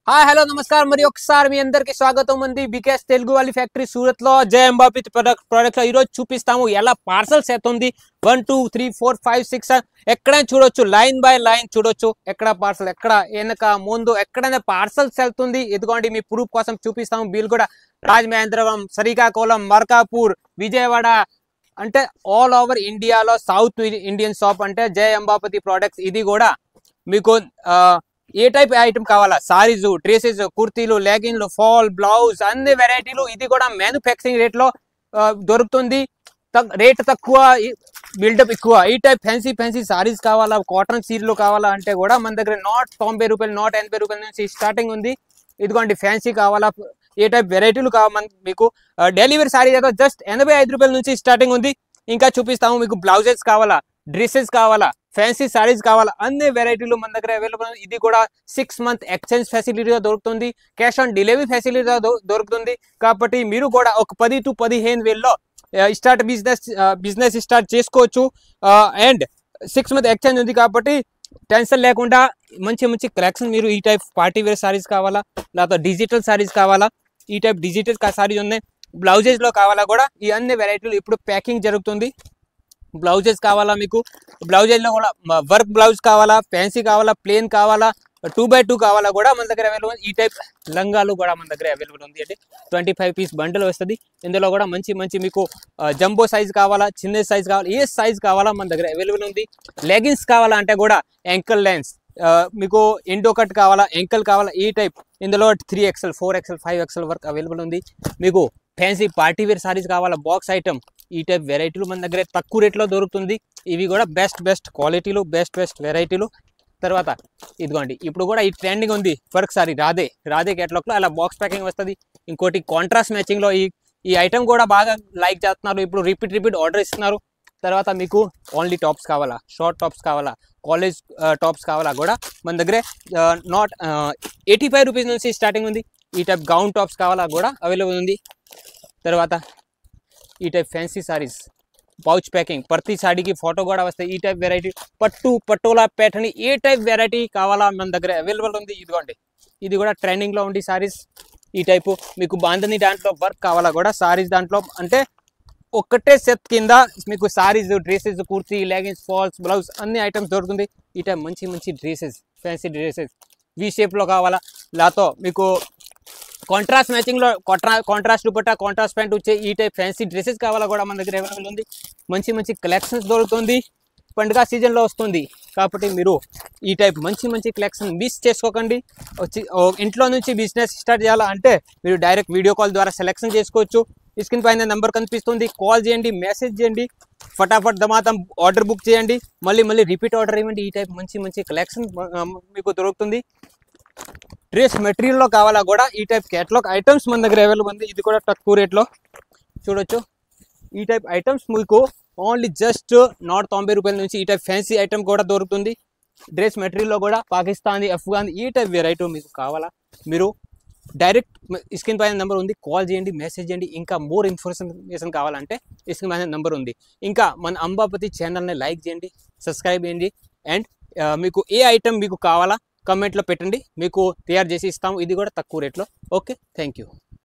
hi hello నమస్కారం మరి ఒకసారి మీ అందరికి స్వాగతం ఉంది బికేఎస్ తెలుగు వాలి ఫ్యాక్టరీ సూరత్ లో జయ ఎంబాపీ ప్రొడక్ట్ లో ఈ రోజు చూపిస్తాము ఎలా పార్సల్స్ అవుతుంది 1 2 3 4 5 6 ఎక్కడైనా చూడొచ్చు లైన్ బై లైన్ చూడొచ్చు ఎక్కడ పార్సల్ ఎక్కడ వెనక ముందు ఎక్కడైనా పార్సల్స్ వెళ్తుంది ఇదిగోండి మీ ప్రూఫ్ కోసం చూపిస్తాము బిల్ కూడా రాజమహేంద్రవరం శ్రీకాకుళం మర్కాపూర్ విజయవాడ అంటే ఆల్ ఓవర్ ఇండియాలో సౌత్ ఇండియన్ షాప్ అంటే జయ ఎంబాపతి ప్రొడక్ట్స్ ఇది కూడా మీకు ఏ టైప్ ఐటమ్ కావాలా సారీస్ డ్రెస్సెస్ కుర్తీలు లెగిన్లు ఫాల్ బ్లౌజ్ అన్ని వెరైటీలు ఇది కూడా మ్యానుఫ్యాక్చరింగ్ రేట్ లో దొరుకుతుంది రేట్ తక్కువ బిల్డప్ ఎక్కువ ఈ టైప్ ఫ్యాన్సీ సారీస్ కావాలా కాటన్ సీరియల్ కావాలా అంటే కూడా మన దగ్గర నాట్ 90 రూపాయలు నాట్ 80 రూపాయల నుంచి స్టార్టింగ్ ఉంది ఇదిగోండి ఫ్యాన్సీ కావాలా ఏ టైప్ వెరైటీలు కావాలి మీకు డెలివరీ సారీ అయితే జస్ట్ 85 రూపాయల నుంచి స్టార్టింగ్ ఉంది ఇంకా చూపిస్తాము మీకు బ్లౌజెస్ కావాలా డ్రెస్సెస్ కావాలా ఫ్యాన్సీ సారీస్ కావాలా అన్ని వెరైటీలు మన దగ్గర అవైలబుల్ ఇది కూడా 6 మంత్ ఎక్స్చేంజ్ ఫెసిలిటీగా దొరుకుతుంది క్యాష్ ఆన్ డెలివరీ ఫెసిలిటీగా దొరుకుతుంది కాబట్టి మీరు కూడా ఒక 10 to 15 వేల్లో స్టార్ట్ బిజినెస్ స్టార్ట్ చేసుకోవచ్చు అండ్ 6 మంత్ ఎక్స్చేంజ్ ఉంది కాబట్టి టెన్షన్ లేకుండా మంచి కలెక్షన్ మీరు ఈ టైప్ పార్టీ వేర్ సారీస్ కావాలా లేకపోతే డిజిటల్ సారీస్ కావాలా ఈ టైప్ డిజిటల్ సారీస్ ఉన్నాయి బ్లౌజెస్ లో కావాలా కూడా ఈ అన్ని వెరైటీలు ఇప్పుడు ప్యాకింగ్ జరుగుతుంది బ్లౌజెస్ కావాలా మీకు బ్లౌజెస్ లో కూడా వర్క్ బ్లౌజ్ కావాలా ఫ్యాన్సీ కావాలా ప్లేన్ కావాలా 2x2 కావాలా కూడా మన దగ్గర అవైలబుల్ ఈ టైప్ లంగాలు కూడా మన దగ్గర అవైలబుల్ ఉంది అంటే 25 పీస్ బండిల్ వస్తుంది ఇందులో కూడా మంచి మీకు జంబో సైజ్ కావాలా చిన్న సైజ్ కావాలా ఏ సైజ్ కావాలా మన దగ్గర అవైలబుల్ ఉంది లెగిన్స్ కావాలా అంటే కూడా యాంకల్ లెన్స్ మీకు ఎండో కట్ కావాలా యాంకల్ కావాలా ఈ టైప్ ఇందులో 3XL 4XL 5XL వరకు అవైలబుల్ ఉంది మీకు ఫ్యాన్సీ పార్టీ వేర్ సారీస్ కావాలా బాక్స్ ఐటమ్ ఈ టైప్ వెరైటీలు మన దగ్గర తక్కువ రేట్లో దొరుకుతుంది ఇవి కూడా బెస్ట్ క్వాలిటీలు బెస్ట్ వెరైటీలు తర్వాత ఇదిగోండి ఇప్పుడు కూడా ఈ ట్రెండింగ్ ఉంది వర్క్ సారీ రాధే కేటలాగ్ లో అలా బాక్స్ ప్యాకింగ్ వస్తుంది ఇంకోటి కాంట్రాస్ట్ మ్యాచింగ్ లో ఈ ఐటమ్ కూడా బాగా లైక్ చేస్తున్నారు ఇప్పుడు రిపీట్ ఆర్డర్ ఇస్తున్నారు తర్వాత మీకు ఓన్లీ టాప్స్ కావాలా షార్ట్ టాప్స్ కావాలా కాలేజ్ టాప్స్ కావాలా కూడా మన దగ్గర నాట్ 85 రూపీస్ నుంచి స్టార్టింగ్ ఉంది ఈ టైప్ గౌన్ టాప్స్ కావాలా కూడా అవైలబుల్ ఉంది తర్వాత ఈ type fancy saris pouch packing ప్రతి సాడీకి ఫోటో కూడా వస్తాయి ఈ టైప్ వెరైటీ పట్టులా ప్యాటర్న్ ఏ టైప్ వెరైటీ కావాలా మన దగ్గర అవైలబుల్ ఉంది ఇదిగోండి ఇది కూడా ట్రెండింగ్ లో ఉంది సారీస్ ఈ టైపు మీకు బాంధని దాంట్లో వర్క్ కావాలా కూడా సారీస్ దాంట్లో అంటే ఒక్కటే సెట్ కింద మీకు saris dresses kurti leggings falls blouse అన్ని ఐటమ్స్ దొరుకుతుంది ఈ టైప్ మంచి dresses fancy dresses V shape లో కావాలా లేతో మీకు కాంట్రాస్ట్ మ్యాచింగ్ లో కాంట్రాస్ట్ దుపట్టా కాంట్రాస్ట్ ప్యాంట్ వచ్చే ఈ టైప్ ఫ్యాన్సీ డ్రెస్సెస్ కావాలా కూడా మన దగ్గర అవైలబుల్ ఉంది మంచి కలెక్షన్స్ దొరుకుతుంది పండుగ సీజన్ లో వస్తుంది కాబట్టి మీరు ఈ టైప్ మంచి కలెక్షన్ మిస్ చేసుకోకండి ఇంట్లో నుంచి బిజినెస్ స్టార్ట్ చేయాలా అంటే మీరు డైరెక్ట్ వీడియో కాల్ ద్వారా సెలెక్షన్ చేసుకోవచ్చు స్క్రీన్ పైన నెంబర్ కనిపిస్తుంది కాల్ చేయండి మెసేజ్ చేయండి ఫటాఫట్ దమాతం ఆర్డర్ బుక్ చేయండి మళ్ళీ రిపీట్ ఆర్డర్ ఇవ్వండి ఈ టైప్ మంచి కలెక్షన్ మీకు దొరుకుతుంది డ్రెస్ మెటీరియల్ లో కావాలా కూడా ఈ టైప్ కేటలాగ్ ఐటమ్స్ మన దగ్గర అవైలబుల్ ఉంది ఇది కూడా తక్కువ రేట్లో చూడొచ్చు ఈ టైప్ ఐటమ్స్ మీకు ఓన్లీ జస్ట్ నాట్ 90 రూపాయల నుంచి ఈ టైప్ ఫ్యాన్సీ ఐటమ్ కూడా దొరుకుతుంది డ్రెస్ మెటీరియల్ లో కూడా పాకిస్తానీ అఫ్ఘాన్ ఈ టైప్ వెరైటీ మీకు కావాలా మీరు డైరెక్ట్ స్క్రీన్ పైన నెంబర్ ఉంది కాల్ చేయండి మెసేజ్ చేయండి ఇంకా మోర్ ఇన్ఫర్మేషన్ కావాలంటే స్క్రీన్ పైన నెంబర్ ఉంది ఇంకా మన అంబాపతి ఛానల్ని లైక్ చేయండి సబ్స్క్రైబ్ చేయండి అండ్ మీకు ఏ ఐటమ్ మీకు కావాలా కమెంట్లో పెట్టండి మీకు తయారు చేసి ఇస్తాము ఇది కూడా తక్కువ రేట్లో ఓకే థ్యాంక్ యూ